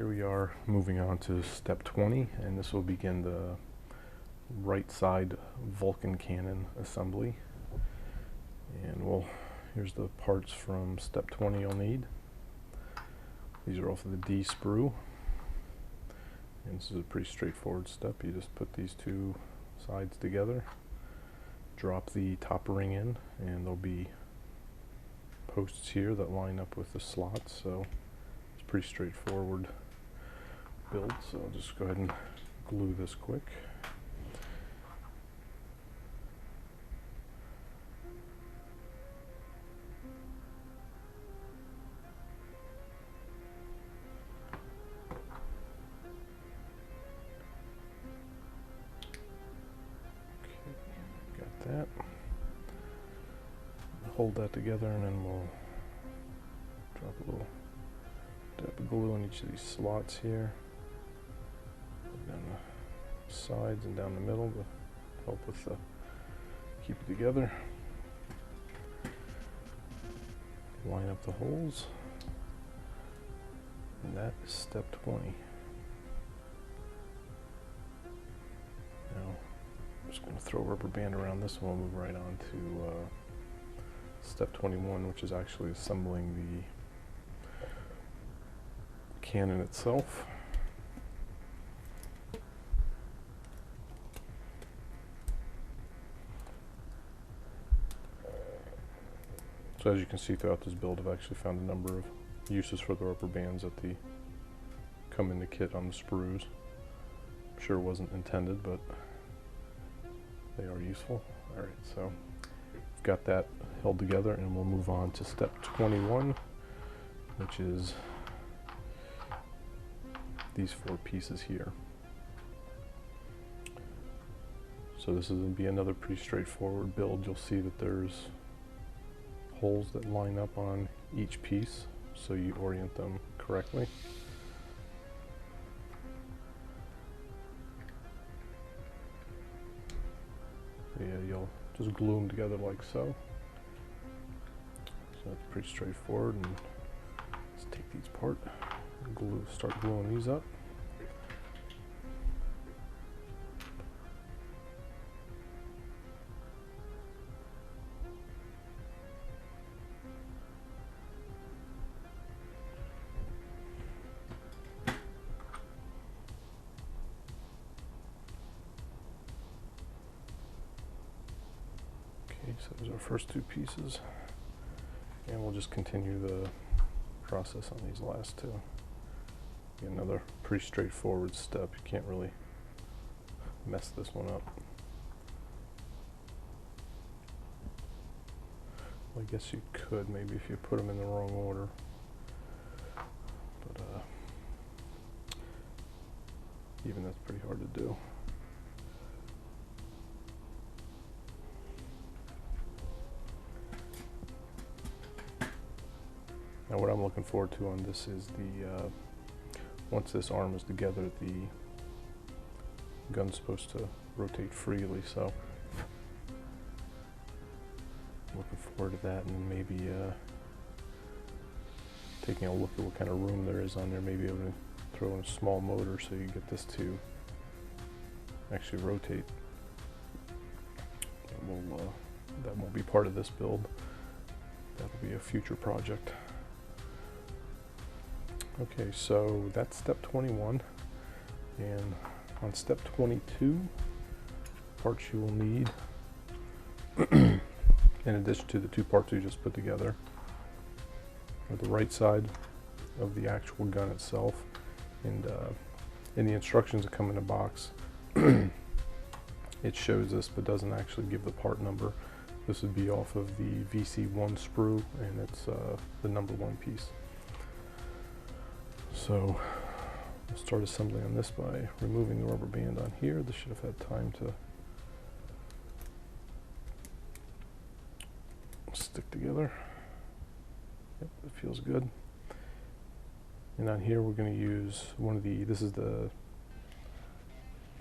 here we are moving on to step 20, and this will begin the right side Vulcan cannon assembly. And here's the parts from step 20 you'll need. These are off of the D sprue, and this is a pretty straightforward step. You just put these two sides together, drop the top ring in, and there'll be posts here that line up with the slots, so it's pretty straightforward build. So I'll just go ahead and glue this quick. That. Hold that together, and then we'll drop a little dab of glue on each of these slots here, down the sides and down the middle to help with the keep it together. Line up the holes, and that is step 20. Now, I'm just going to throw a rubber band around this one. We'll move right on to step 21, which is actually assembling the cannon itself. So as you can see throughout this build, I've actually found a number of uses for the rubber bands that come in the kit on the sprues. I'm sure it wasn't intended, but they are useful. Alright, so we've got that held together, and we'll move on to step 21, which is these 4 pieces here. So this is going to be another pretty straightforward build. You'll see that there's holes that line up on each piece, so you orient them correctly. Yeah, you'll just glue them together like so. So that's pretty straightforward. And let's take these apart, start gluing these up. So those are our first 2 pieces, and we'll just continue the process on these last 2. Another pretty straightforward step. You can't really mess this one up. Well, I guess you could maybe if you put them in the wrong order, but even that's pretty hard to do. Now what I'm looking forward to on this is once this arm is together, the gun's supposed to rotate freely, so I'm looking forward to that, and maybe taking a look at what kind of room there is on there, maybe able to throw in a small motor so you get this to actually rotate. That won't be part of this build. That'll be a future project. Okay, so that's step 21, and on step 22, parts you will need, in addition to the 2 parts we just put together, are the right side of the actual gun itself, and in the instructions that come in a box, it shows this but doesn't actually give the part number. This would be off of the VC1 sprue, and it's the number 1 piece. So we'll start assembling on this by removing the rubber band on here. This should have had time to stick together. Yep, it feels good. And on here we're going to use this is the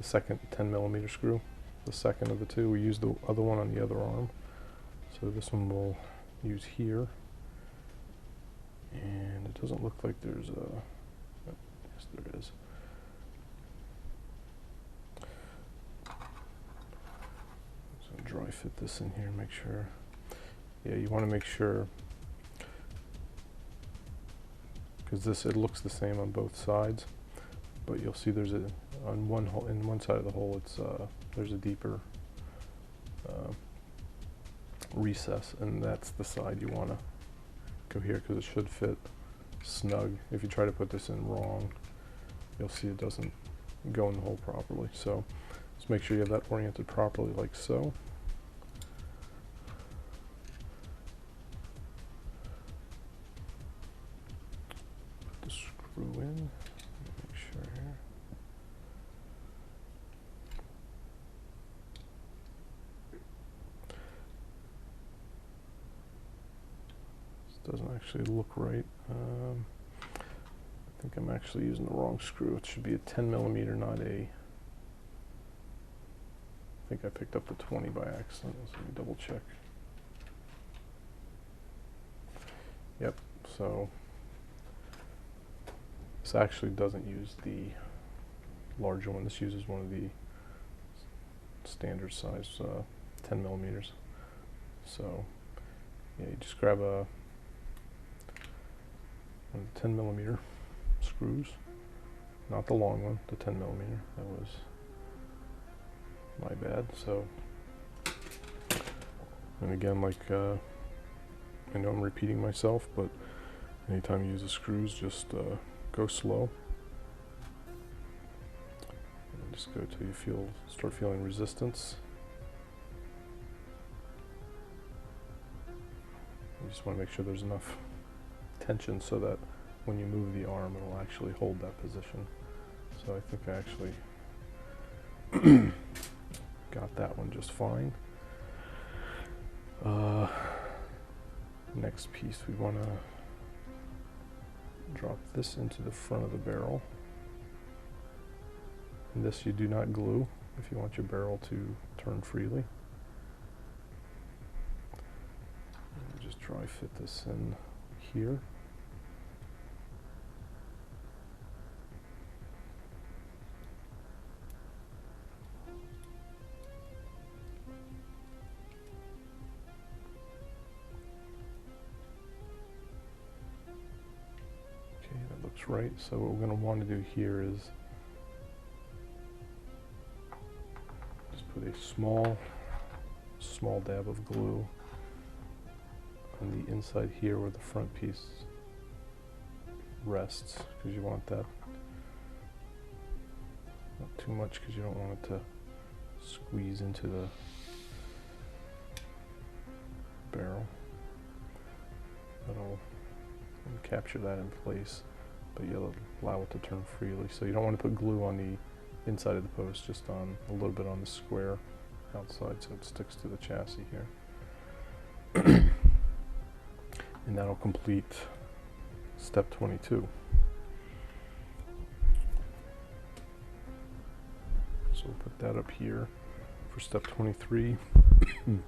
second 10mm screw, the second of the 2. We used the other one on the other arm. So this one we'll use here. And it doesn't look like there's a Yes, there is. So dry fit this in here, make sure. Yeah, you want to make sure, because it looks the same on both sides, but you'll see there's on one hole, in one side of the hole, there's a deeper recess, and that's the side you want to go here, because it should fit snug. If you try to put this in wrong, you'll see it doesn't go in the hole properly. So just make sure you have that oriented properly, like so. Put the screw in, make sure here. This doesn't actually look right. I think I'm actually using the wrong screw. It should be a 10 millimeter, not a. I think I picked up the 20 by accident. So let me double check. Yep. So this actually doesn't use the larger one. This uses one of the standard size 10 millimeters. So yeah, you just grab one of the 10 millimeter screws, not the long one, the 10 millimeter. That was my bad. So, and again, like I know I'm repeating myself, but anytime you use the screws, just go slow. And just go till you start feeling resistance. You just want to make sure there's enough tension so that when you move the arm, it'll actually hold that position. So I think I actually got that one just fine. Next piece, we want to drop this into the front of the barrel. And this you do not glue if you want your barrel to turn freely. And just dry fit this in here. Right, so what we're going to want to do here is just put a small dab of glue on the inside here where the front piece rests, because you want that not too much, because you don't want it to squeeze into the barrel. That'll capture that in place, but you'll allow it to turn freely. So you don't want to put glue on the inside of the post, just on a little bit on the square outside so it sticks to the chassis here. And that'll complete step 22. So we'll put that up here for step 23. You're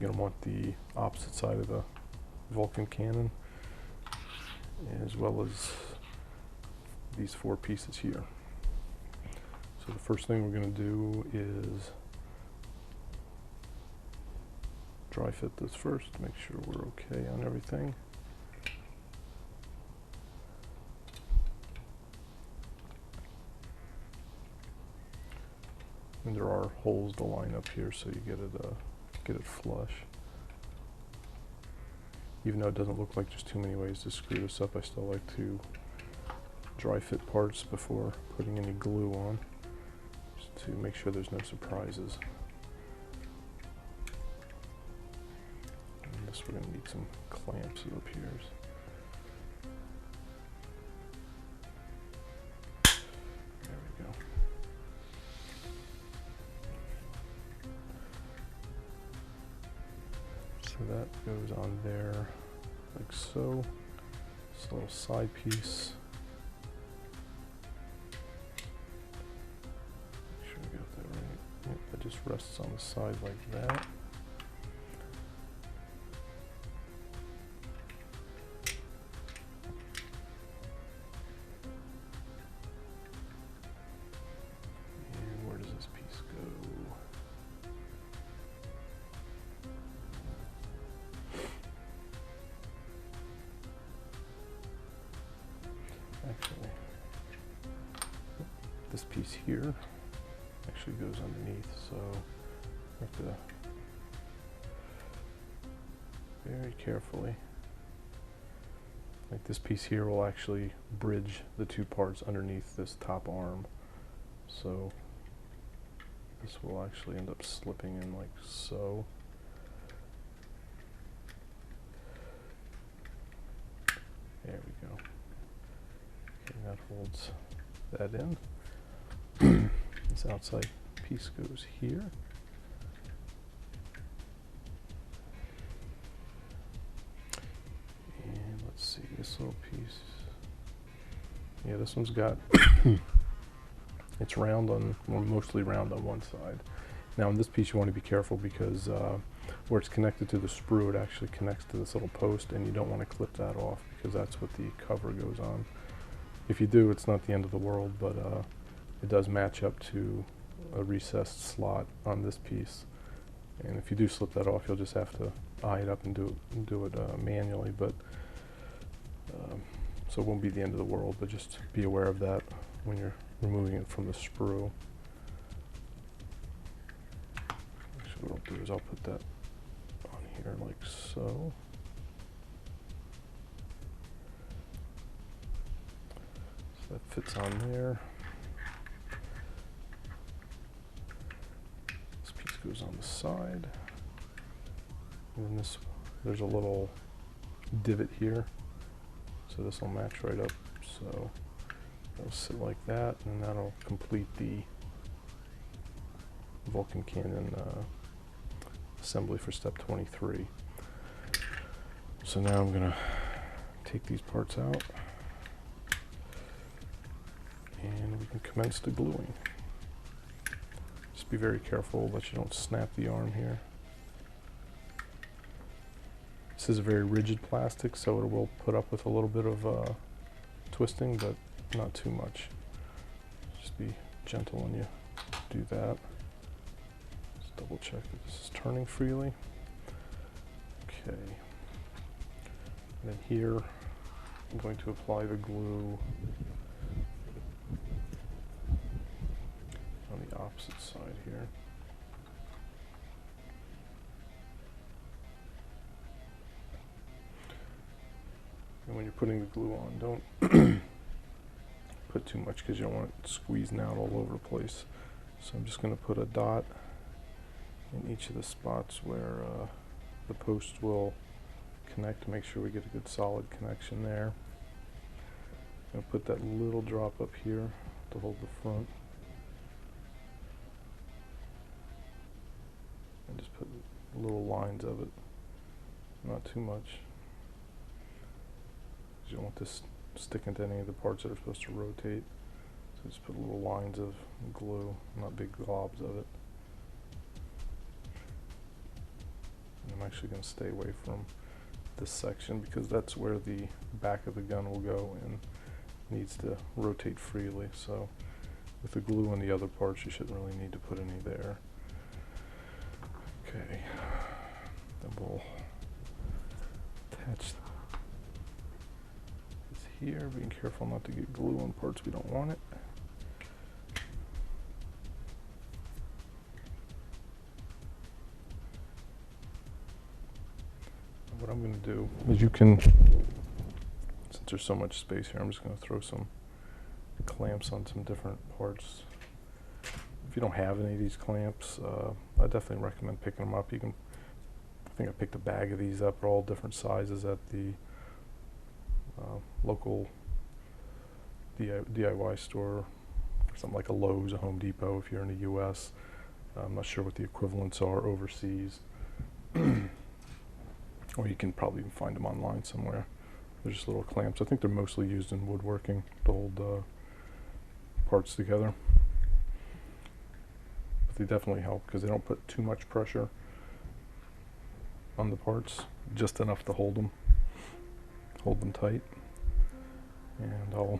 going to want the opposite side of the Vulcan cannon, as well as these 4 pieces here. So the first thing we're going to do is dry fit this first, make sure we're okay on everything. And there are holes to line up here, so you get it flush. Even though it doesn't look like there's too many ways to screw this up, I still like to dry fit parts before putting any glue on, just to make sure there's no surprises. And this, we're going to need some clamps, it appears. There we go. So that goes on there like so. This little side piece. Make sure we got that right. Yep, that just rests on the side like that. piece here actually goes underneath, so you have to very carefully, like this piece here will actually bridge the two parts underneath this top arm, so this will actually end up slipping in like so. There we go. Okay, that holds that in. This outside piece goes here. And let's see, this little piece. Yeah, this one's got, it's round on, well, mostly round on one side. Now in this piece you want to be careful because where it's connected to the sprue, it actually connects to this little post, and you don't want to clip that off because that's what the cover goes on. If you do, it's not the end of the world, but it does match up to a recessed slot on this piece. And if you do slip that off, you'll just have to eye it up and do it manually. But so it won't be the end of the world, but just be aware of that when you're removing it from the sprue. Actually, what I'll do is I'll put that on here like so. So that fits on there. This piece goes on the side. And then there's a little divot here. So this will match right up. So it'll sit like that, and that'll complete the Vulcan cannon assembly for step 23. So now I'm going to take these parts out, and we can commence the gluing. Just be very careful that you don't snap the arm here. This is a very rigid plastic, so it will put up with a little bit of twisting, but not too much. Just be gentle when you do that. Just double check that this is turning freely. Okay. And then here, I'm going to apply the glue on the opposite side here. And when you're putting the glue on, don't put too much because you don't want it squeezing out all over the place. So I'm just going to put a dot in each of the spots where the posts will connect to make sure we get a good solid connection there. I'm going to put that little drop up here to hold the front. And just put little lines of it, not too much. You don't want this sticking to any of the parts that are supposed to rotate. So just put little lines of glue, not big globs of it. And I'm actually going to stay away from this section because that's where the back of the gun will go and needs to rotate freely. So with the glue on the other parts, you shouldn't really need to put any there. Okay, then we'll attach here, being careful not to get glue on parts we don't want it. And what I'm going to do is since there's so much space here, I'm just going to throw some clamps on some different parts. If you don't have any of these clamps, I definitely recommend picking them up. I think I picked a bag of these up. They're all different sizes at the local DIY store, something like a Lowe's, a Home Depot if you're in the US. I'm not sure what the equivalents are overseas. Or you can probably even find them online somewhere. They're just little clamps. I think they're mostly used in woodworking to hold parts together. But they definitely help because they don't put too much pressure on the parts, just enough to hold them tight. And I'll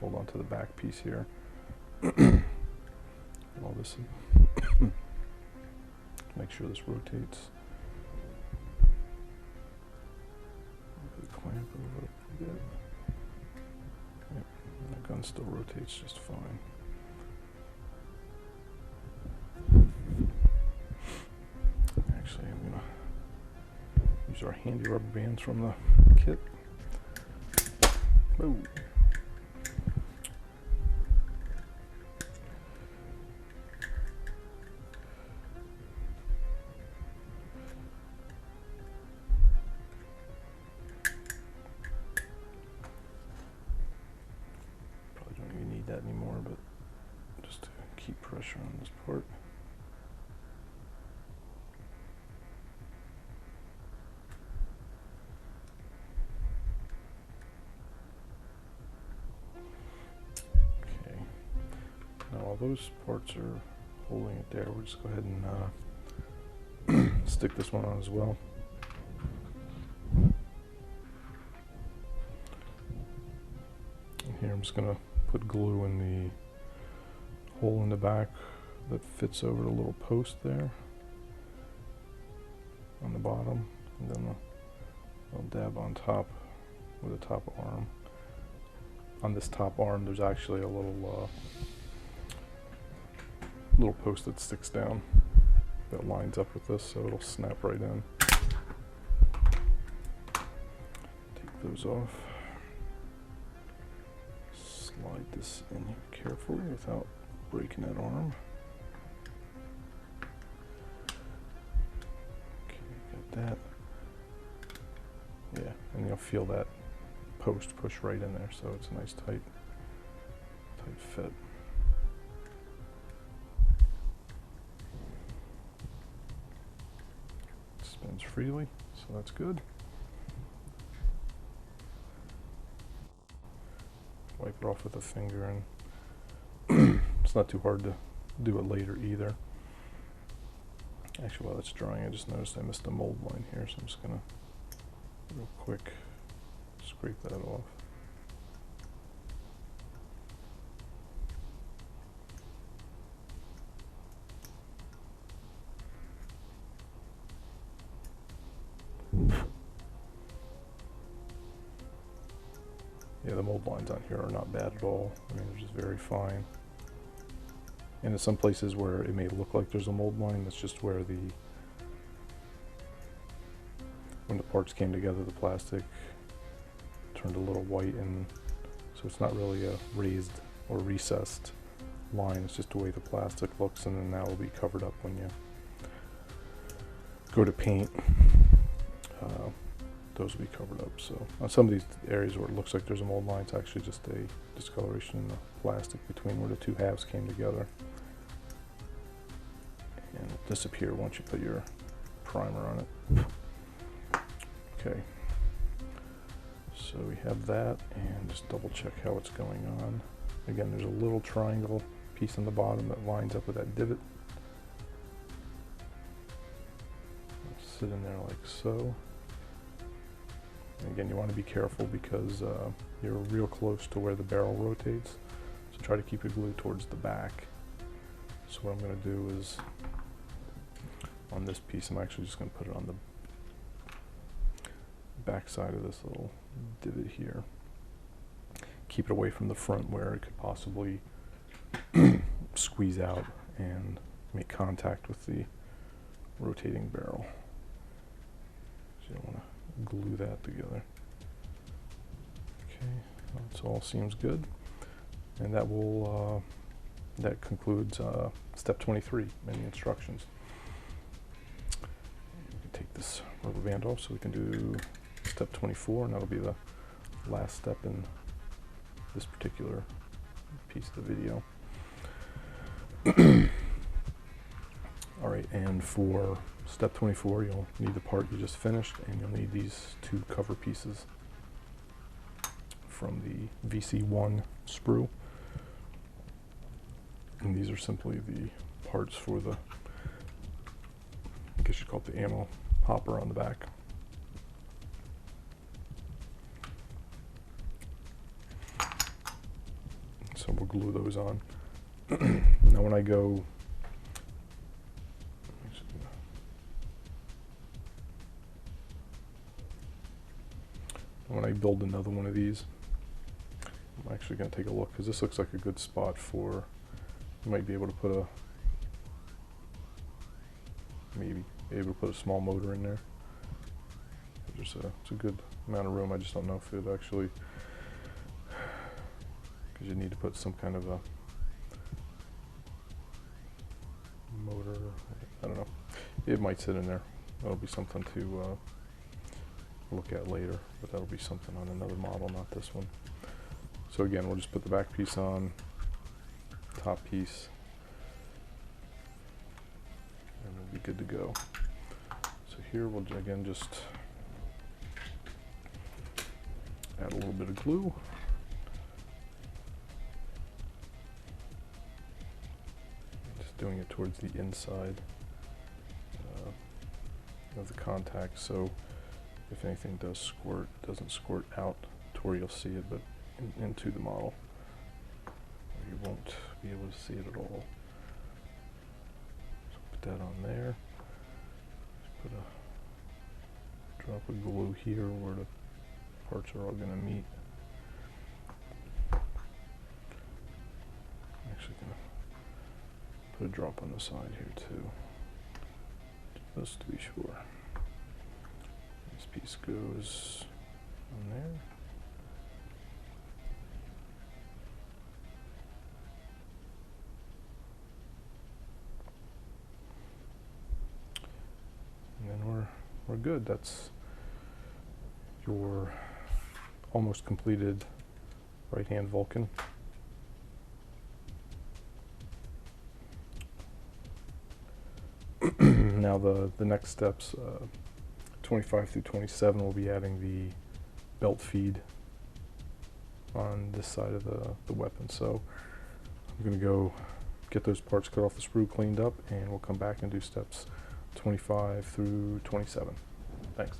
hold on to the back piece here. All this, make sure this rotates. Put the clamp over it a bit. Yep, the gun still rotates just fine. our handy rubber bands from the kit. Whoa. Probably don't even need that anymore, but just to keep pressure on this part. While those parts are holding it there, we'll just go ahead and stick this one on as well. And here I'm just going to put glue in the hole in the back that fits over the little post there on the bottom, and then I'll dab on top with the top arm. On this top arm there's actually a little post that sticks down that lines up with this, so it'll snap right in. Take those off. Slide this in here carefully without breaking that arm. Okay, got that. Yeah, and you'll feel that post push right in there, so it's a nice tight fit. Spins freely, so that's good. Wipe it off with a finger, and it's not too hard to do it later either. Actually, while it's drying, I just noticed I missed a mold line here, so I'm just gonna real quick scrape that off. Yeah, the mold lines on here are not bad at all. I mean, they're just very fine. And in some places where it may look like there's a mold line, that's just where when the parts came together, the plastic turned a little white, and so it's not really a raised or recessed line. It's just the way the plastic looks, and then that will be covered up when you go to paint. Those will be covered up. So on some of these areas where it looks like there's a mold line, it's actually just a discoloration in the plastic between where the two halves came together, and it'll disappear once you put your primer on it. Okay, so we have that, and just double check how it's going on. Again, there's a little triangle piece on the bottom that lines up with that divot. It'll sit in there like so. And again, you want to be careful because you're real close to where the barrel rotates, so try to keep it glued towards the back. So what I'm going to do is, on this piece, I'm actually just going to put it on the back side of this little divot here. Keep it away from the front where it could possibly squeeze out and make contact with the rotating barrel. So you don't want to glue that together. Okay, that all seems good, and that will that concludes step 23 in the instructions. We can take this rubber band off so we can do step 24, and that'll be the last step in this particular piece of the video. All right, and for step 24, you'll need the part you just finished, and you'll need these two cover pieces from the VC1 sprue. And these are simply the parts for the, I guess you call it the ammo hopper on the back. So we'll glue those on. Now when I go, when I build another one of these, I'm actually going to take a look, because this looks like a good spot for, you might be able to put a, maybe be able to put a small motor in there. it's a good amount of room. I just don't know if it actually, because you need to put some kind of a motor, I don't know. It might sit in there. That'll be something to look at later, but that'll be something on another model, not this one. So again, we'll just put the back piece on, top piece, and we'll be good to go. So here we'll again just add a little bit of glue. Just doing it towards the inside of the contact, so if anything does squirt, it doesn't squirt out to where you'll see it, but into the model. You won't be able to see it at all. So put that on there. Just put a drop of glue here where the parts are all going to meet. I'm actually going to put a drop on the side here too, just to be sure. This piece goes on there. And then we're good. That's your almost completed right-hand Vulcan. Now the next steps, 25 through 27, we'll be adding the belt feed on this side of the weapon. So I'm going to go get those parts cut off the sprue, cleaned up, and we'll come back and do steps 25 through 27. Thanks.